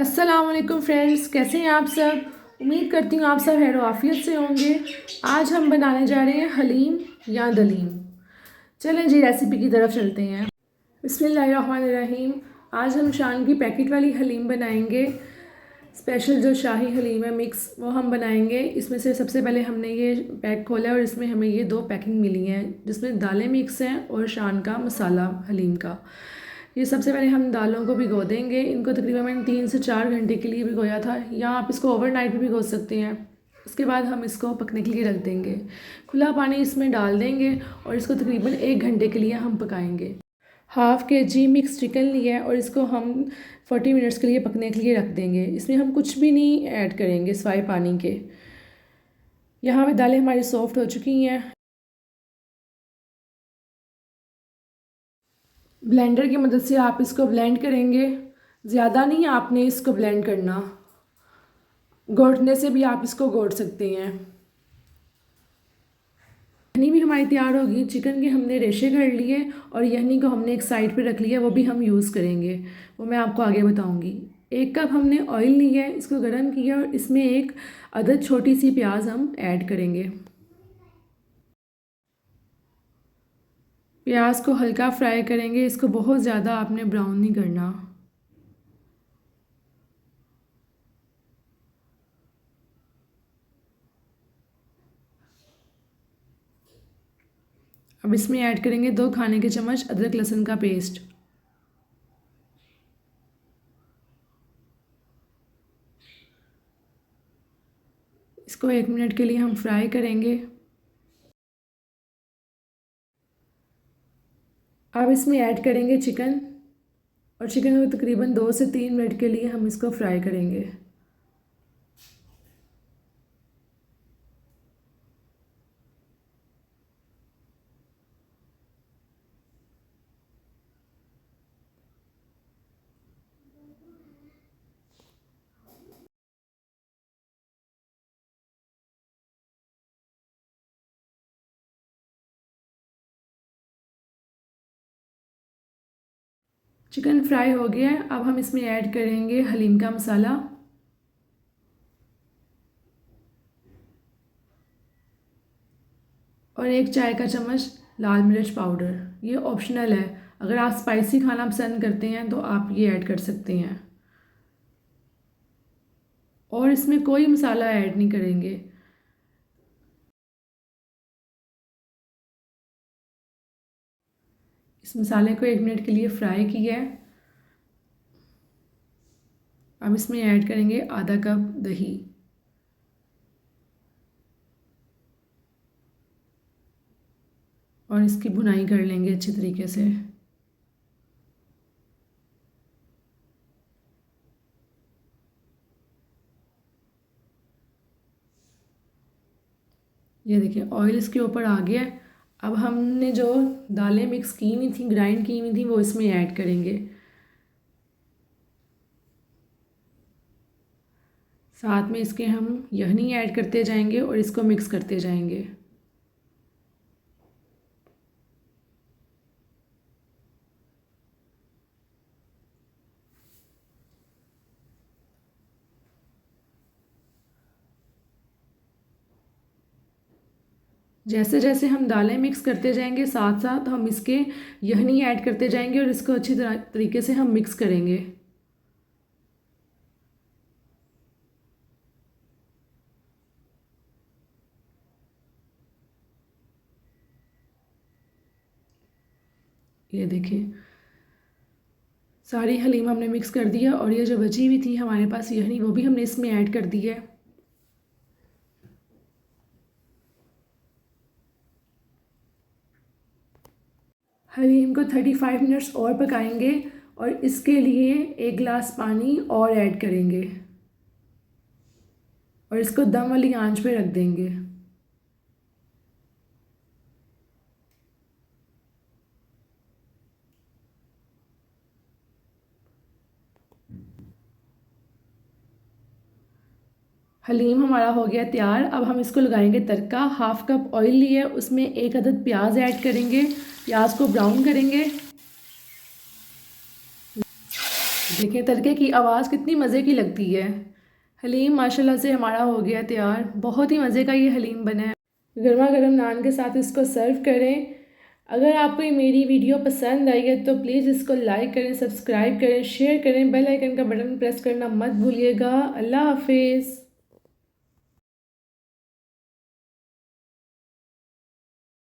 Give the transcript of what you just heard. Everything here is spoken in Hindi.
अस्सलाम वालेकुम फ्रेंड्स, कैसे हैं आप सब। उम्मीद करती हूँ आप सब खैर आफियत से होंगे। आज हम बनाने जा रहे हैं हलीम या दलीम। चलें जी रेसिपी की तरफ चलते हैं। बिस्मिल्लाहिर्रहमानिर्रहीम। आज हम शान की पैकेट वाली हलीम बनाएंगे। स्पेशल जो शाही हलीम है मिक्स, वो हम बनाएंगे। इसमें से सबसे पहले हमने ये पैक खोला और इसमें हमें ये 2 पैकिंग मिली हैं जिसमें दालें मिक्स हैं और शान का मसाला हलीम का। ये सबसे पहले हम दालों को भिगो देंगे। इनको तकरीबन मैंने 3 से 4 घंटे के लिए भिगोया था, या आप इसको ओवरनाइट भी भिगो सकते हैं। उसके बाद हम इसको पकने के लिए रख देंगे। खुला पानी इसमें डाल देंगे और इसको तकरीबन 1 घंटे के लिए हम पकाएंगे। हाफ़ के जी मिक्स चिकन लिया है और इसको हम 40 मिनट्स के लिए पकने के लिए रख देंगे। इसमें हम कुछ भी नहीं ऐड करेंगे सिवाय पानी के। यहाँ पे दालें हमारी सॉफ्ट हो चुकी हैं। ब्लेंडर की मदद से आप इसको ब्लेंड करेंगे। ज़्यादा नहीं आपने इसको ब्लेंड करना, घोटने से भी आप इसको घोट सकते हैं। यहनी भी हमारी तैयार होगी। चिकन के हमने रेशे कर लिए और यहनी को हमने एक साइड पे रख लिया, वो भी हम यूज़ करेंगे, वो मैं आपको आगे बताऊंगी। 1 कप हमने ऑयल लिया है, इसको गर्म किया और इसमें 1 अदद छोटी सी प्याज हम ऐड करेंगे। प्याज को हल्का फ्राई करेंगे, इसको बहुत ज़्यादा आपने ब्राउन नहीं करना। अब इसमें ऐड करेंगे 2 खाने के चम्मच अदरक लहसुन का पेस्ट। इसको 1 मिनट के लिए हम फ्राई करेंगे। अब इसमें ऐड करेंगे चिकन और चिकन को तकरीबन 2 से 3 मिनट के लिए हम इसको फ्राई करेंगे। चिकन फ्राई हो गया है। अब हम इसमें ऐड करेंगे हलीम का मसाला और 1 चाय का चम्मच लाल मिर्च पाउडर। ये ऑप्शनल है, अगर आप स्पाइसी खाना पसंद करते हैं तो आप ये ऐड कर सकते हैं। और इसमें कोई मसाला ऐड नहीं करेंगे। इस मसाले को 1 मिनट के लिए फ्राई किया है। अब इसमें ऐड करेंगे आधा कप दही और इसकी भुनाई कर लेंगे अच्छी तरीके से। ये देखिए ऑयल इसके ऊपर आ गया है। अब हमने जो दालें मिक्स की हुई थी, ग्राइंड की हुई थी, वो इसमें ऐड करेंगे। साथ में इसके हम यहनी ऐड करते जाएंगे और इसको मिक्स करते जाएंगे। जैसे जैसे हम दालें मिक्स करते जाएंगे साथ साथ हम इसके यहनी ऐड करते जाएंगे और इसको अच्छी तरीके से हम मिक्स करेंगे। ये देखिए सारी हलीम हमने मिक्स कर दिया और ये जो बची हुई थी हमारे पास यहनी, वो भी हमने इसमें ऐड कर दी है। हलीम को 35 मिनट्स और पकाएंगे और इसके लिए 1 गिलास पानी और ऐड करेंगे और इसको दम वाली आंच पे रख देंगे। हलीम हमारा हो गया तैयार। अब हम इसको लगाएंगे तड़का। 1/2 कप ऑयल लिया, उसमें 1 अदद प्याज ऐड करेंगे। प्याज को ब्राउन करेंगे। देखिए तड़के की आवाज़ कितनी मज़े की लगती है। हलीम माशाल्लाह से हमारा हो गया तैयार। बहुत ही मज़े का ये हलीम बना है। गर्मा गर्म नान के साथ इसको सर्व करें। अगर आपको ये मेरी वीडियो पसंद आई है तो प्लीज़ इसको लाइक करें, सब्सक्राइब करें, शेयर करें, बेल आइकन का बटन प्रेस करना मत भूलिएगा। अल्लाह हाफिज़।